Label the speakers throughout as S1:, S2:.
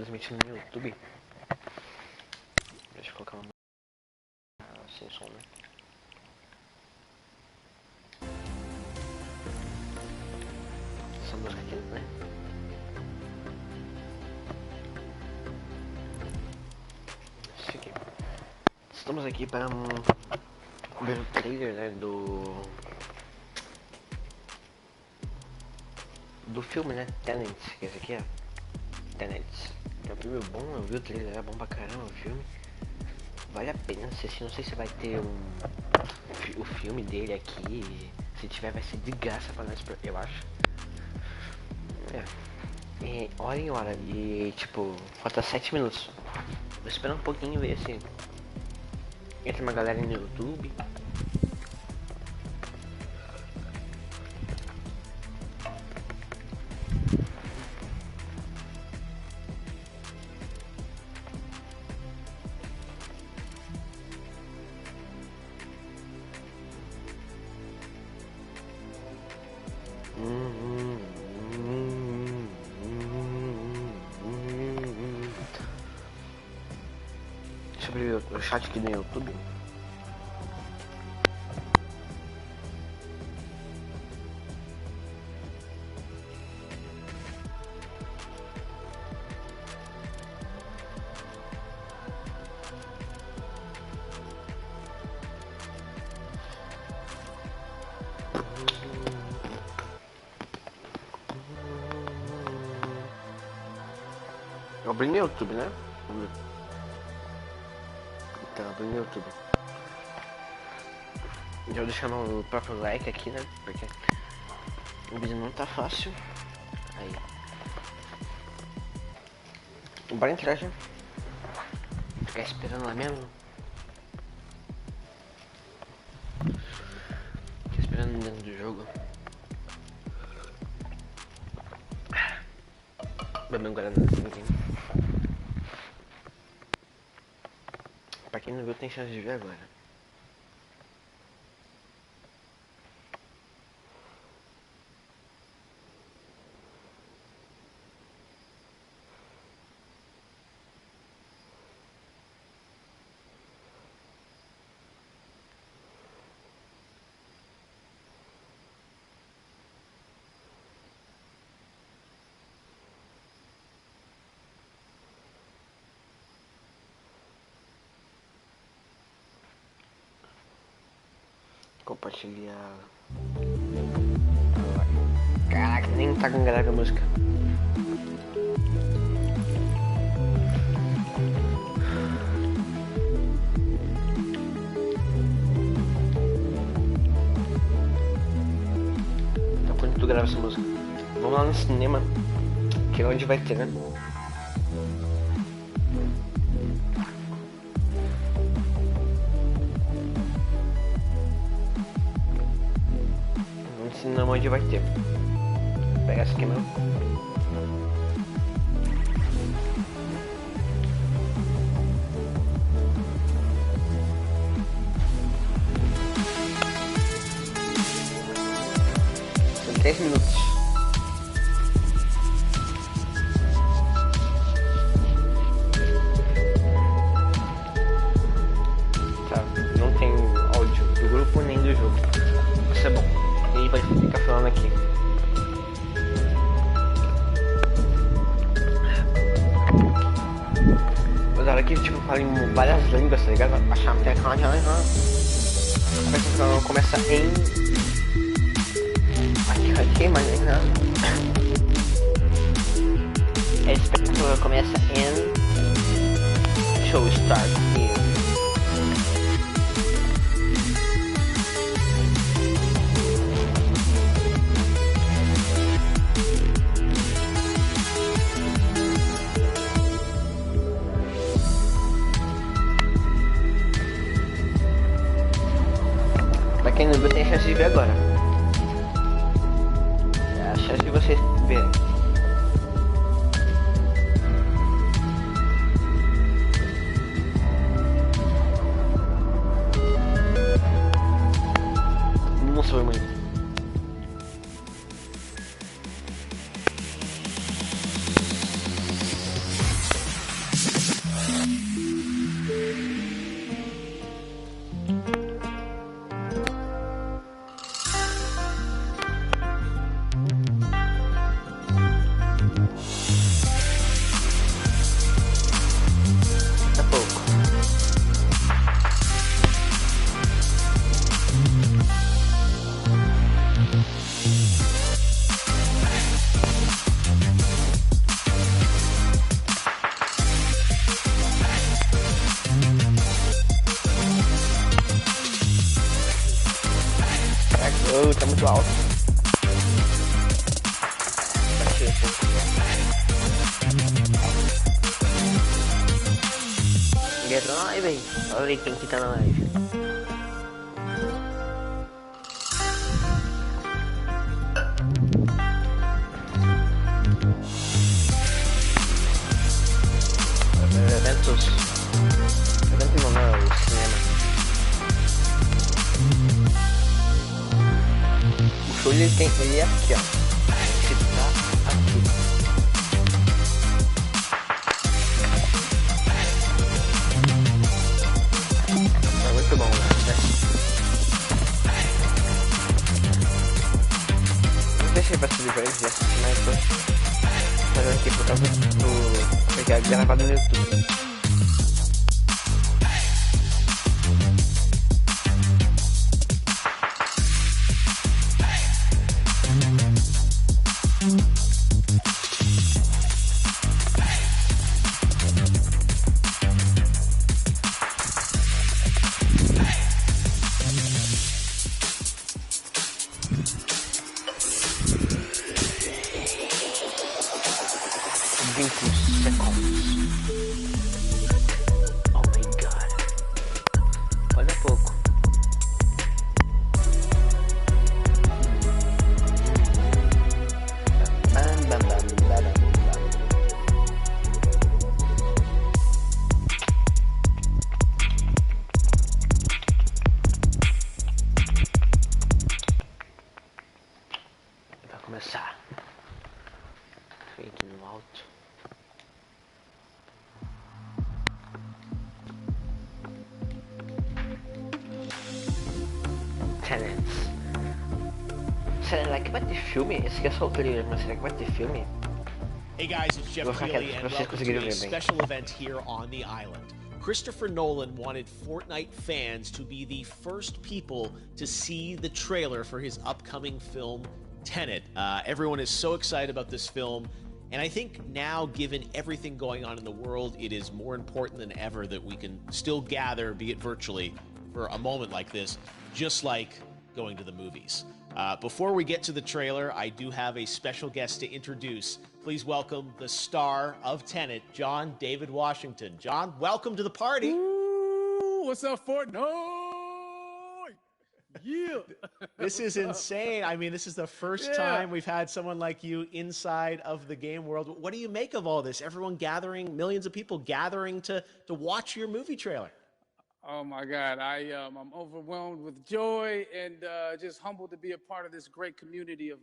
S1: transmitindo no YouTube. Deixa eu colocar uma sem som, né? Essa música aqui, né? Isso aqui. Estamos aqui para ver o trailer, né, do filme, né, TENET, que esse aqui é TENET. É um filme bom, eu vi o trailer, é bom pra caramba o filme. Vale a pena assistir, não sei se vai ter o filme dele aqui. Se tiver vai ser de graça pra nós, eu acho. E hora em hora, e tipo, falta 7 minutos. Vou esperar um pouquinho ver se entra uma galera no YouTube. Deixa eu abrir o chat aqui no YouTube. Eu abri no YouTube, né? Então, abri no YouTube. Já vou deixar o próprio like aqui, né? Porque o vídeo não tá fácil. Aí. Bora entrar já. Ficar esperando lá mesmo. Ficar esperando dentro do jogo. Beber um guaranazinho aqui. Pra quem não viu, tem chance de ver agora. Compartilhar. Caraca, nem tá com graça a música. Então quando tu grava essa música, vamos lá no cinema, que é onde vai ter, né? Não, onde vai ter. Vou pegar essa aqui mesmo. São 10 minutos. Tá, não tem áudio do grupo nem do jogo. Isso é bom. E vai ficar falando aqui. Mas olha aqui, tipo, fala em várias línguas, tá ligado? Achar que começa em. Aqui, mas não. Esse capítulo começa em. Show start here. Quem não viu tem chance de ver agora. É a chance de vocês verem. Não sou muito. tá muito alto. Baixei um pouco. Ninguém entrou na live aí. Olha aí quem que tá na live. Eventos não, não, o cinema. O show ele é aqui, ó. Esse tá aqui. É muito bom, né? Não sei se vai subir pra eles já assistir, mas tô fazendo aqui por causa do... porque é gravado no YouTube. Começar. Fiquei aqui no alto. TENET. Será que vai ter filme? Esse aqui é só o trailer, mas será que vai ter filme?
S2: Hey guys, it's Jeff Keighley and welcome to a special event here on the island. Christopher Nolan wanted Fortnite fans to be the first people to see the trailer for his upcoming film, TENET. Everyone is so excited about this film, and I think now, given everything going on in the world, it is more important than ever that we can still gather, be it virtually, for a moment like this, just like going to the movies. Before we get to the trailer, I do have a special guest to introduce. Please welcome the star of TENET, John David Washington. John, welcome to the party.
S3: Ooh, what's up, Fortnite? Yeah.
S2: This is insane. I mean, this is the first time we've had someone like you inside of the game world. What do you make of all this? Everyone gathering, millions of people gathering to watch your movie trailer.
S3: Oh my God, I'm overwhelmed with joy and just humbled to be a part of this great community of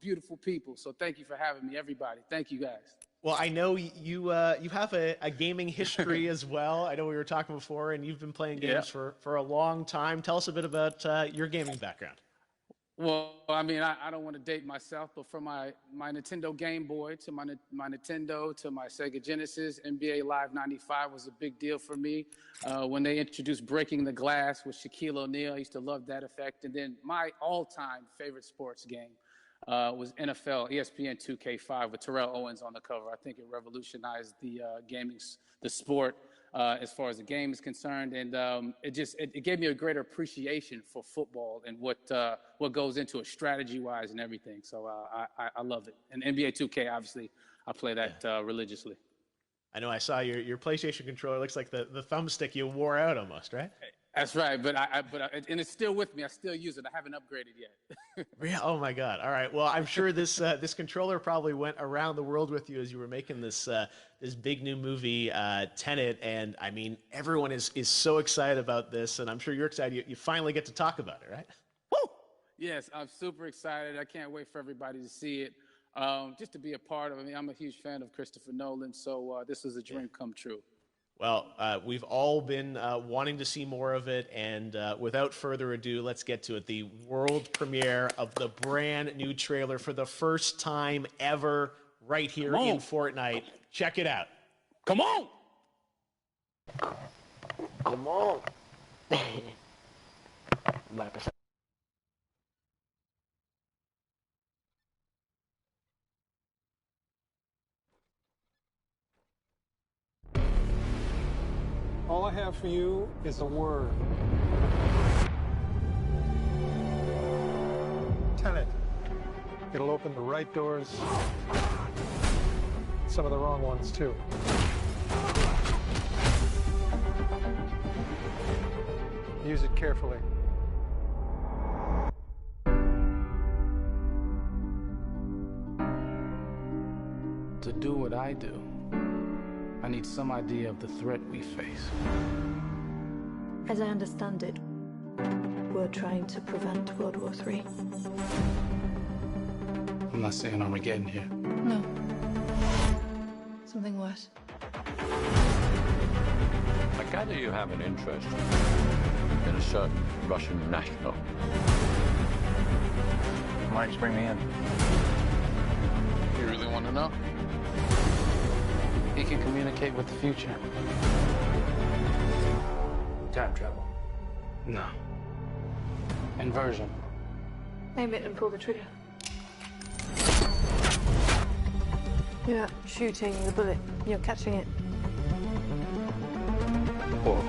S3: beautiful people. So thank you for having me, everybody. Thank you, guys.
S2: Well, I know you have a gaming history as well. I know we were talking before, and you've been playing games for a long time. Tell us a bit about your gaming background.
S3: Well, I mean, I don't want to date myself, but from my Nintendo Game Boy to my Nintendo to my Sega Genesis, NBA Live 95 was a big deal for me. When they introduced Breaking the Glass with Shaquille O'Neal, I used to love that effect. And then my all-time favorite sports game was NFL ESPN 2K5 with Terrell Owens on the cover. I think it revolutionized the the sport. As far as the game is concerned, and it gave me a greater appreciation for football and what goes into it strategy-wise and everything. So I love it. And NBA 2K, obviously, I play that religiously.
S2: I know I saw your PlayStation controller. Looks like the thumbstick you wore out almost, right?
S3: That's right, but and it's still with me. I still use it. I haven't upgraded yet.
S2: Oh my God! All right. Well, I'm sure this controller probably went around the world with you as you were making this big new movie, TENET. And I mean, everyone is so excited about this, and I'm sure you're excited. You finally get to talk about it, right?
S3: Woo! Yes, I'm super excited. I can't wait for everybody to see it. Just to be a part of it. I mean, I'm a huge fan of Christopher Nolan, so this is a dream come true.
S2: Well, we've all been wanting to see more of it, and without further ado, let's get to it. The world premiere of the brand new trailer for the first time ever right here in Fortnite. Check it out.
S3: Come on!
S1: Come on!
S4: All I have for you is a word. TENET. It'll open the right doors, some of the wrong ones, too. Use it carefully.
S3: To do what I do, I need some idea of the threat we face.
S5: As I understand it, we're trying to prevent World War III.
S3: I'm not saying Armageddon here.
S5: No. Something worse.
S6: I gather you have an interest in a certain Russian national.
S7: Why did you bring me in?
S3: You really want to know? He can communicate with the future.
S7: Time travel.
S3: No. Inversion.
S5: Aim it and pull the trigger. You're not shooting the bullet, you're catching it.
S3: Whoa.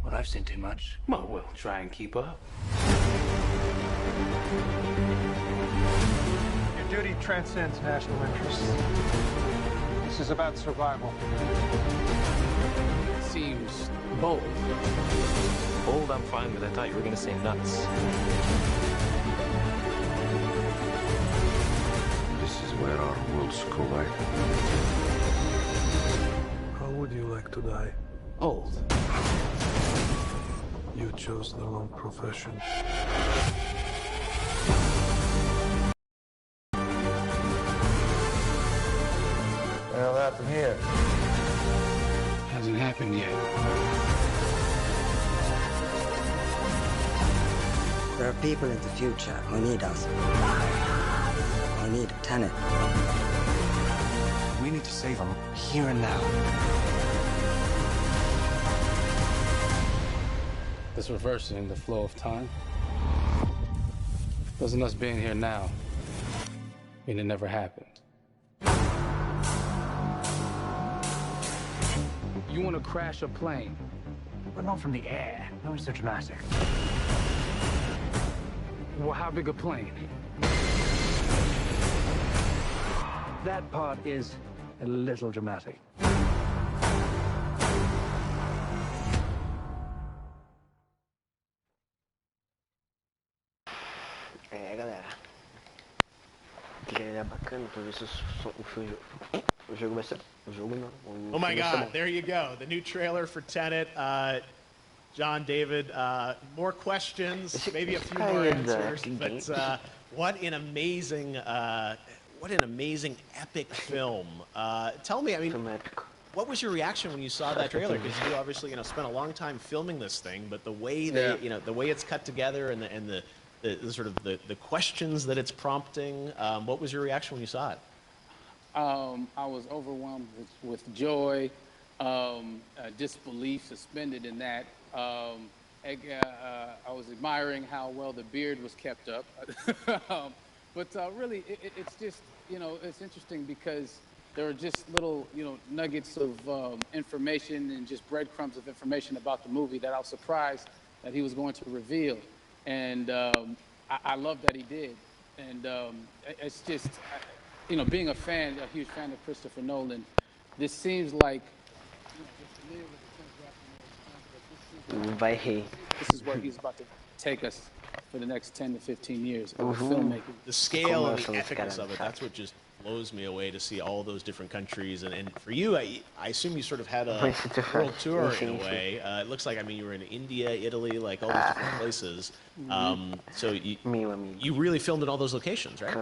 S7: Well, I've seen too much.
S3: Well, we'll try and keep up.
S4: Your duty transcends national interests. This is about survival.
S3: It seems bold.
S8: Bold, I'm fine with. I thought you were going to say nuts.
S6: This is where our worlds collide.
S4: How would you like to die?
S3: Old.
S4: You chose the wrong profession.
S7: Well, that from here.
S3: Hasn't happened yet.
S9: There are people in the future who need us. Who need TENET.
S7: We need to save them here and now.
S3: This reversing the flow of time. Doesn't us being here now mean it never happened? You want to crash a plane?
S7: But not from the air. No, it's so dramatic.
S3: Well, how big a plane?
S7: That part is a little dramatic.
S1: Galera. O trailer é bacana, pra ver se o jogo vai ser... O jogo não.
S2: Oh my God, there you go. The new trailer for Tenet. John, David, more questions, maybe a few more answers, but what an amazing epic film. Tell me, I mean, what was your reaction when you saw that trailer? Because you obviously, spent a long time filming this thing, but the way they, the way it's cut together and the sort of the questions that it's prompting, what was your reaction when you saw it?
S3: I was overwhelmed with joy, disbelief suspended in that. I was admiring how well the beard was kept up. But really, it's just, it's interesting because there are just little, nuggets of information and just breadcrumbs of information about the movie that I was surprised that he was going to reveal. And I love that he did. And it's just, being a huge fan of Christopher Nolan, this seems like, this is where he's about to take us for the next 10 to 15 years of filmmaking.
S2: The scale and the epicness of it, that's what just blows me away to see all those different countries. And for you, I assume you sort of had a world tour in a way. It looks like, you were in India, Italy, like all those different places. So you really filmed in all those locations, right?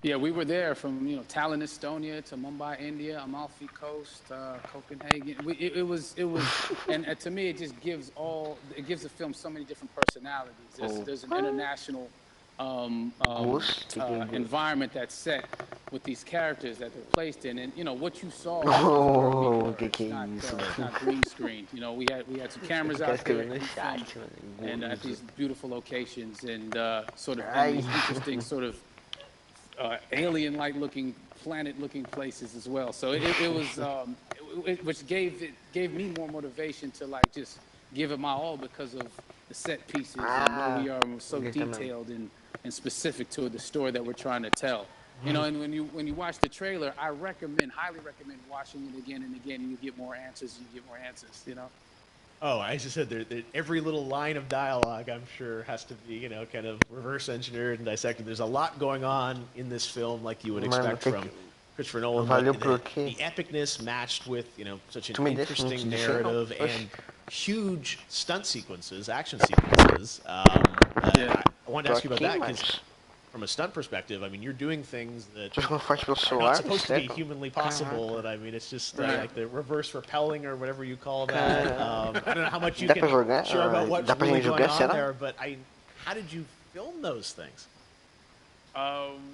S3: Yeah, we were there from, Tallinn, Estonia to Mumbai, India, Amalfi Coast, Copenhagen. It was, and to me, it just gives the film so many different personalities. There's an international environment that's set with these characters that they're placed in, and what you saw not green screened. We had some cameras out there and at these beautiful locations and sort of in these interesting sort of alien-like looking planet-looking places as well. So it was which gave me more motivation to just give it my all because of the the set pieces and where we are so detailed and specific to the story that we're trying to tell. You know, and when you watch the trailer, I highly recommend watching it again and again, and you get more answers, you know?
S2: Oh, as I said, every little line of dialogue, I'm sure, has to be, you know, kind of reverse engineered and dissected. There's a lot going on in this film, like you would expect from Christopher Nolan. But the epicness matched with, you know, such an interesting narrative and huge stunt sequences, action sequences. I wanted to ask you about that because, from a stunt perspective, I mean, you're doing things that are not supposed to be humanly possible, and I mean, it's just like the reverse rappelling or whatever you call that. I don't know how much you can share about what's really going on there, but how did you film those things?
S3: And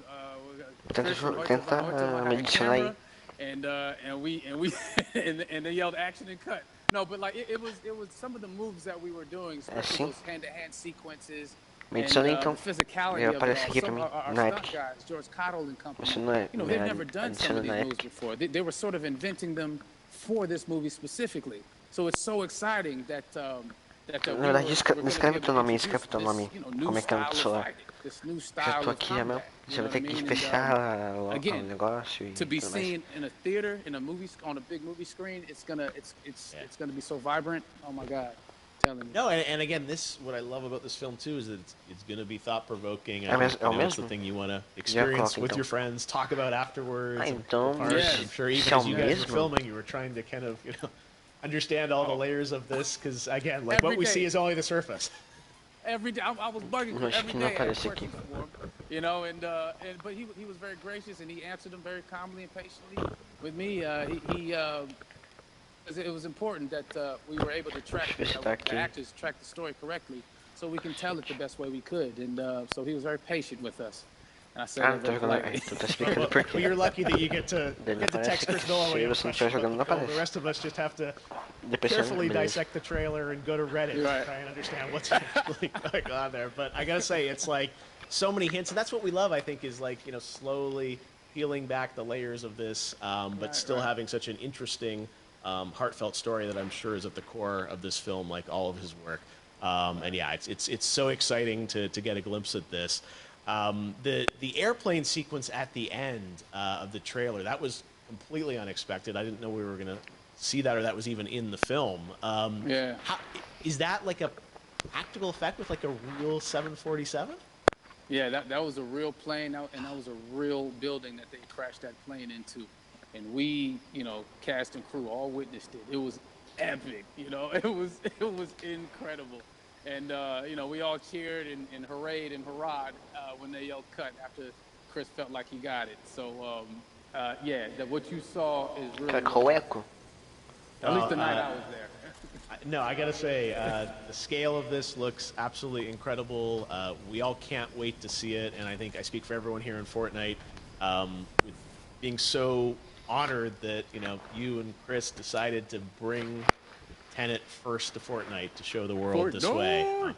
S3: they yelled action and cut. No, but like it was some of the moves that we were doing, especially those hand-to-hand sequences.
S1: Medicionei então.
S3: Aparece
S1: aqui pra mim.
S3: No app. George Cottle and company. You know, they've never done some of these moves before. They were sort of inventing them for this movie specifically. So it's so exciting that
S1: na verdade, escreve teu nome, como é que é o celular. Já tô aqui, você vai ter que fechar o negócio e
S3: to be seen in a theater, in a movie, on a big movie screen, it's gonna be so vibrant. Oh my God.
S2: No, and again, what I love about this film too is that it's going to be thought-provoking. I think, it's the thing you want to experience with your friends, talk about afterwards. I'm sure even as you guys were filming, you were trying to kind of, you know, understand all the layers of this, because again, like what we see is only the surface.
S3: Every day, I was bugging him every day. I had questions for him, you know, but he was very gracious and he answered them very calmly and patiently with me. It was important that we were able to track the actors track the story correctly, so we can tell it the best way we could. And so he was very patient with us. And I said,
S2: well, you're lucky that you get to text Chris Nolan when you have a question about the film. The rest of us just have to carefully dissect the trailer and go to Reddit to try and understand what's actually going on there. But I gotta say, it's like so many hints, and that's what we love. I think is like, you know, slowly peeling back the layers of this, but still having such an interesting, heartfelt story that I'm sure is at the core of this film, like all of his work. And yeah, it's so exciting to get a glimpse at this. The airplane sequence at the end of the trailer, that was completely unexpected. I didn't know we were going to see that, or that was even in the film. Is that like a practical effect with like a real 747?
S3: Yeah, that was a real plane, and that was a real building that they crashed that plane into. And we, you know, cast and crew all witnessed it. It was epic, you know. It was incredible. And, you know, we all cheered and hoorayed and hurrahed when they yelled cut after Chris felt like he got it. So, yeah, what you saw is really... At least the night I was there.
S2: No, I gotta say, the scale of this looks absolutely incredible. We all can't wait to see it, and I think I speak for everyone here in Fortnite, with being so honored that, you know, you and Chris decided to bring TENET first to Fortnite to show the world this way.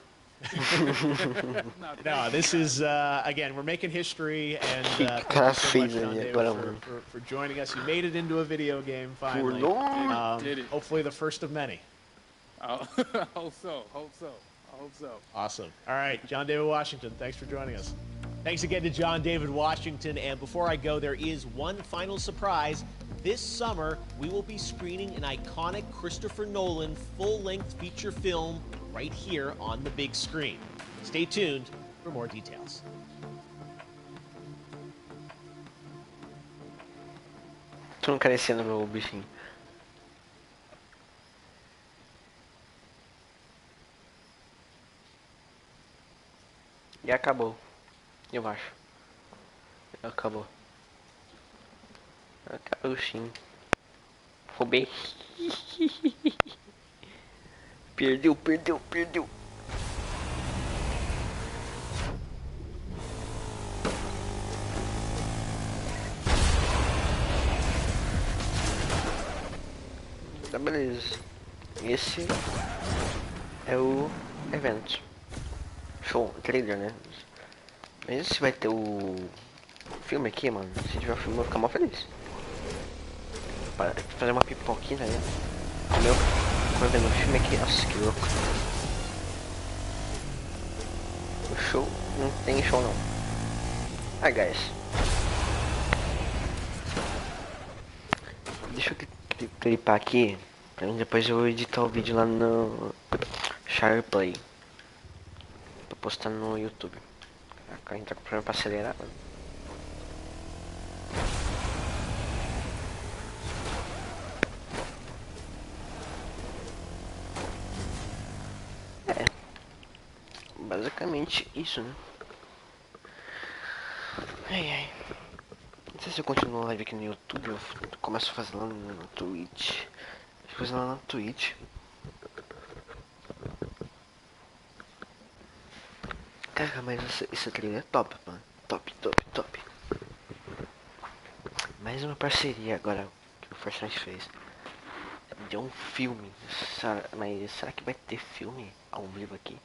S2: No, this is, again, we're making history, and thank you so much, John David, for joining us. You made it into a video game, finally. Hopefully the first of many.
S3: I hope so.
S2: Awesome. All right, John David Washington, thanks for joining us. Thanks again to John David Washington. And before I go, there is one final surprise. This summer, we will be screening an iconic Christopher Nolan full-length feature film right here on the big screen. Stay tuned for more details.
S1: Tô acariciando meu bichinho. E acabou. Eu acho. Acabou. Acabou sim. Roubei. Perdeu. Tá, beleza. Esse é o evento. Show, trailer, né? Mas se vai ter o filme aqui, mano. Se tiver o filme, eu vou ficar mal feliz. Para fazer uma pipoquinha, né? Meu, vou ver no filme aqui. Nossa, que louco. show, não tem show não. Ah, guys. Deixa eu clipar aqui, pra mim depois eu vou editar o vídeo lá no SharePlay. Pra postar no YouTube. A gente tá com problema pra acelerar, mano. É. Basicamente isso, né? Ai, ai. Não sei se eu continuo a live aqui no YouTube ou começo a fazer lá no Twitch. Deixa eu fazer lá no Twitch. Cara, mas esse trailer é top, mano. Top, top, top. Mais uma parceria agora que o Fortnite fez. De um filme. Mas será que vai ter filme ao vivo aqui?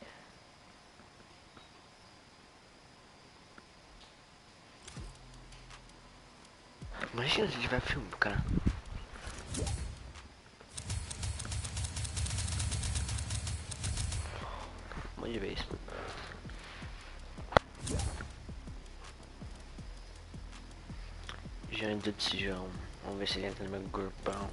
S1: Imagina se tiver filme, cara. Um monte de vez. Já entra desse João. Vamos ver se ele entra no meu grupão.